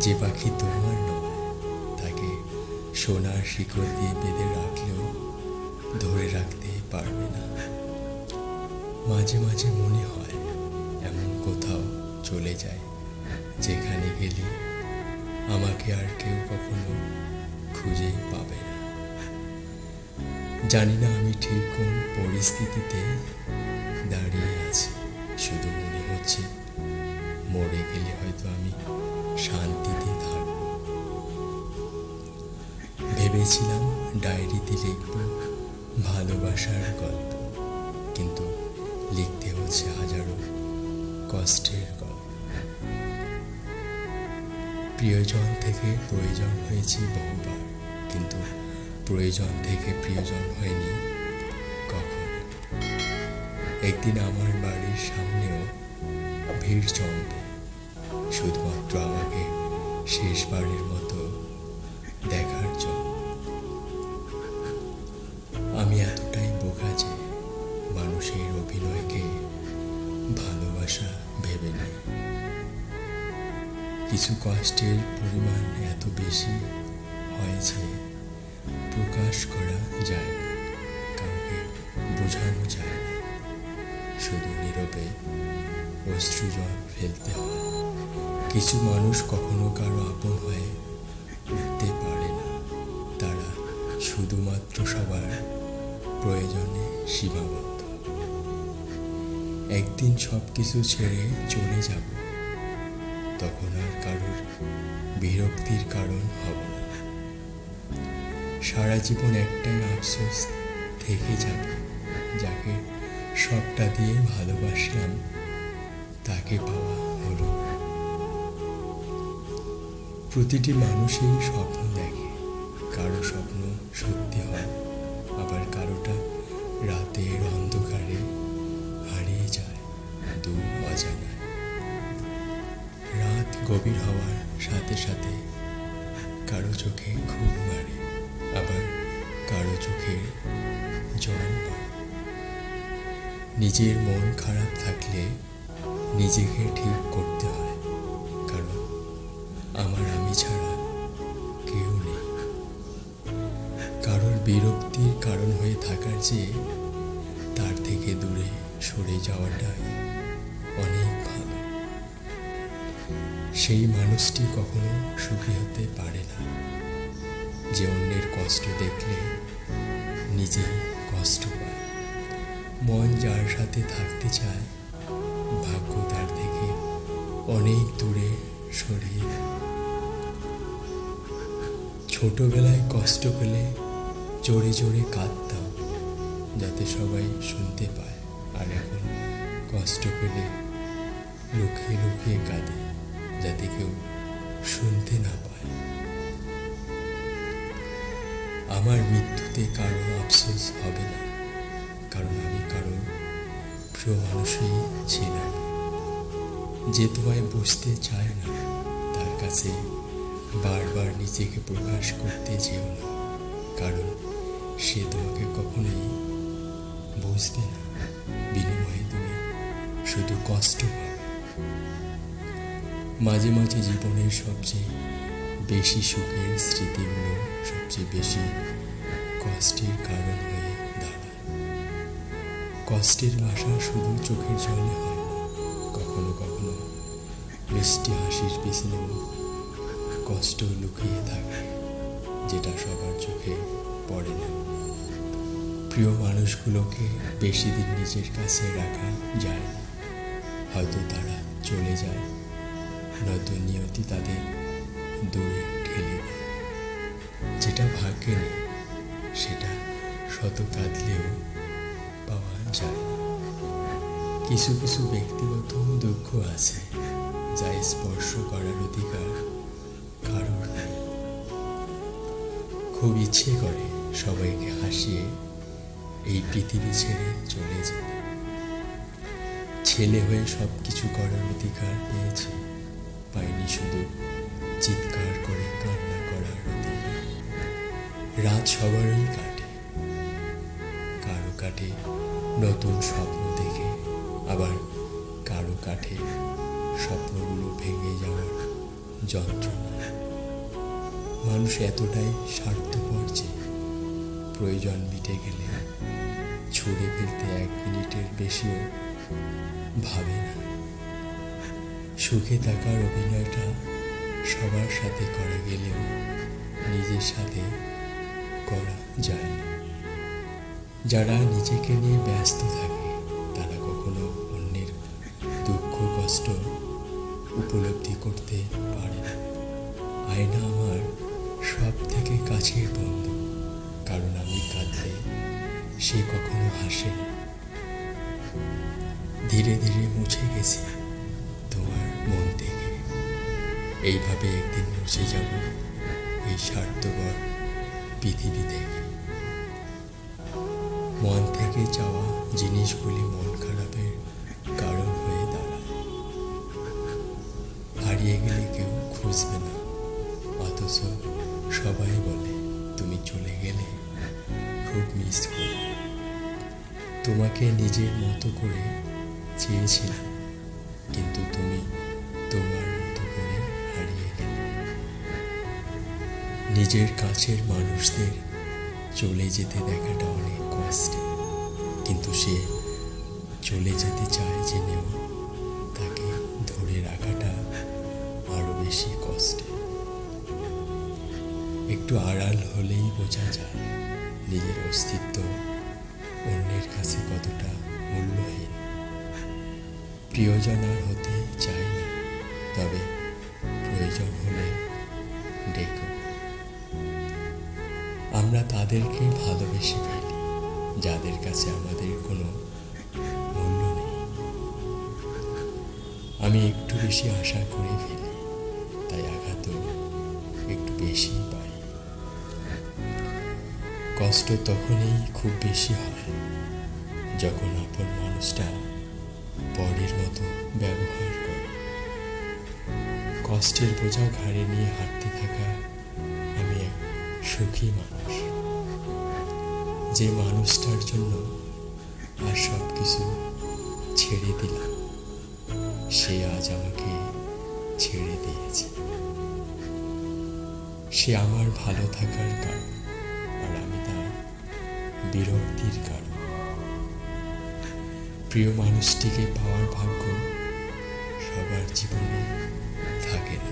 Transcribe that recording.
যে পাখি তোমার নয় তাকে সোনার শিকড় দিয়ে বেঁধে রাখলেও ধরে রাখতে পারবে না। মাঝে মাঝে মনে হয় এমন কোথাও চলে যায় যেখানে গেলে আমাকে আর কেউ কখনো খুঁজে পাবে না। জানি না আমি ঠিক কোন পরিস্থিতিতে দাঁড়িয়ে আছি, শুধু মনে হচ্ছে মরে গেলে হয়তো আমি শান্তিতে থাকব। ভেবেছিলাম ডায়েরিতে লিখব ভালোবাসার গল্প, কিন্তু লিখতে হচ্ছে হাজারো কষ্টের গল্প। প্রিয়জন থেকে প্রয়োজন হয়েছি বহুবার, কিন্তু প্রয়োজন থেকে প্রিয়জন হয়নি কখনো। একদিন আমার বাড়ির সামনেও ভিড় জমবে, শুধুমাত্র আমাকে শেষবারের মতো দেখার জন্য। আমি এতটাই বোকা যে মানুষের অভিনয়কে ভালোবাসা ভেবে নেই। কিছু কষ্টের পরিমাণ এত বেশি হয় যে প্রকাশ করা যায় না, কাউকে বোঝানো যায় না, শুধু নীরবে অশ্রুজল ফেলতে হয়। কিছু মানুষ কখনো কারো আপন হয়ে উঠতে পারে না, তারা শুধুমাত্র সবার প্রয়োজনে সীমাবদ্ধ। একদিন সব কিছু ছেড়ে চলে যাব, তখন আর কারোর বিরক্তির কারণ হব না। সারা জীবন একটাই আফসোস থেকে যাবে, যাকে সবটা দিয়ে ভালোবাসলাম তাকে পাওয়া হলো না। প্রতিটি মানুষই স্বপ্ন দেখে, কারো স্বপ্ন সত্যি হয়, আবার কারোটা রাতের অন্ধকারে হারিয়ে যায় দূর অজানায়। রাত গভীর হওয়ার সাথে সাথে কারো চোখে ঘুম মারে, আবার কারো চোখে জল পড়ে। নিজের মন খারাপ থাকলে নিজেকে ঠিক করতে হয়, কারণ আমার আমি ছাড়া কেউ নেই। কারোর বিরক্তির কারণ হয়ে থাকার চেয়ে তার থেকে দূরে সরে যাওয়াটাই অনেক ভালো। সেই মানুষটি কখনো সুখী হতে পারে না, যে অন্যের কষ্ট দেখলে নিজেই কষ্ট পায়। মন যার সাথে থাকতে চায়, ভাগ্য তার থেকে অনেক দূরে সরিয়ে দেয়। ছোটবেলায় কষ্ট পেলে জোরে জোরে কাঁদতাম, যাতে সবাই শুনতে পায়, আর এখন কষ্ট পেলে লুকিয়ে লুকিয়ে কাঁদে, যাতে কেউ শুনতে না পায়। আমার মৃত্যুতে কারো আফসোস হবে না, কারণ আমি কারো প্রিয় মানুষই ছিলাম। যে তোমায় বুঝতে চায় না, তার কাছে বারবার নিজেকে প্রকাশ করতে যেও না, কারণ সে তোমাকে কখনোই বুঝবে না। বিনিময়ে তুমি শুধু কষ্ট পাবে। মাঝে মাঝে জীবনের সবচেয়ে বেশি সুখের স্মৃতিগুলো সবচেয়ে বেশি কষ্টের কারণ হয়ে দাঁড়ায়। কষ্টের ভাষা শুধু চোখের জলে হয় না, কখনো কখনো মিষ্টি হাসির পিছনেও কষ্ট লুকিয়ে থাকে, যেটা সবার চোখে পড়ে না। প্রিয় মানুষগুলোকে বেশি দিন নিজের কাছে রাখা যায় না, হয়তো তারা চলে যায়, নয়তো নিয়তি তাদের দূরে ঠেলে দেয়। যেটা ভাগ্যে নেই সেটা শত কাঁদলেও পাওয়া যায় না। কিছু কিছু ব্যক্তিগত দুঃখ আছে যা স্পর্শ করার অধিকার কারোর নেই। খুব ইচ্ছে করে সবাইকে হাসিয়ে এই পৃথিবী ছেড়ে চলে যেতে। ছেলে হয়ে সব কিছু করার অধিকার পেয়েছি, পাইনি শুধু চিৎকার করে কান্না করার অধিকার। রাত সবারই কাটে, কারো কাটে নতুন স্বপ্ন দেখে, আবার কারো কাটে স্বপ্নগুলো ভেঙে যাওয়ার যন্ত্রণা। মানুষ এতটাই স্বার্থপর যে প্রয়োজন মিটে গেলে ছুঁড়ে ফেলতে 1 মিনিটের বেশিও ভাবে না। সুখে থাকার অভিনয়টা সবার সাথে করা গেলেও নিজের সাথে করা যায় না। যারা নিজেকে নিয়ে ব্যস্ত থাকে তারা কখনো অন্যের দুঃখ কষ্ট উপলব্ধি করতে পারে না। আয়না আমার সব থেকে কাছের বন্ধু, কারণ আমি কাঁদলে সে কখনো হাসে না। ধীরে ধীরে মুছে গেছি তোমার মন থেকে, এইভাবে একদিন মুছে যাব এই স্বার্থপর পৃথিবী থেকে। মন থেকে চাওয়া জিনিসগুলি মন খারাপের কারণ হয়ে দাঁড়ায়। হারিয়ে গেলে কেউ খুঁজবে না, অথচ সবাই বলে তুমি চলে গেলে খুব মিস করি। তোমাকে নিজের মতো করে চেয়েছিলাম, কিন্তু তুমি তোমার মতো করে হারিয়ে গেলে। নিজের কাছের মানুষদের চলে যেতে দেখাটা অনেক কষ্টে, কিন্তু সে চলে যেতে চায় জেনেও তাকে ধরে রাখাটা আরো বেশি কষ্টে। একটু আড়াল হলেই বোঝা যায় নিজের অস্তিত্ব অন্যের কাছে কতটা মূল্যহীন। প্রিয়জন আর হতে চাই না, তবে প্রয়োজন হলে ডেকো। আমরা তাদেরকে ভালোবেসে ফেলি যাদের কাছে আমাদের কোনো মূল্য নেই। আমি একটু বেশি আশা করে ফেলি, তাই আঘাতও একটু বেশি পাই। কষ্ট তখনই খুব বেশি হয় যখন আপন মানুষটা পরের মতো ব্যবহার করে। কষ্টের বোঝা ঘাড়ে নিয়ে হাঁটতে থাকা আমি এক সুখী মানুষ, যে মানুষটার জন্য আর সব কিছু ছেড়ে দিলাম, সে আজ আমাকে ছেড়ে দিয়েছে। সে আমার ভালো থাকার কারণ, আর আমি তার বিরক্তির কারণ। প্রিয় মানুষটিকে পাওয়ার ভাগ্য সবার জীবনে থাকে না।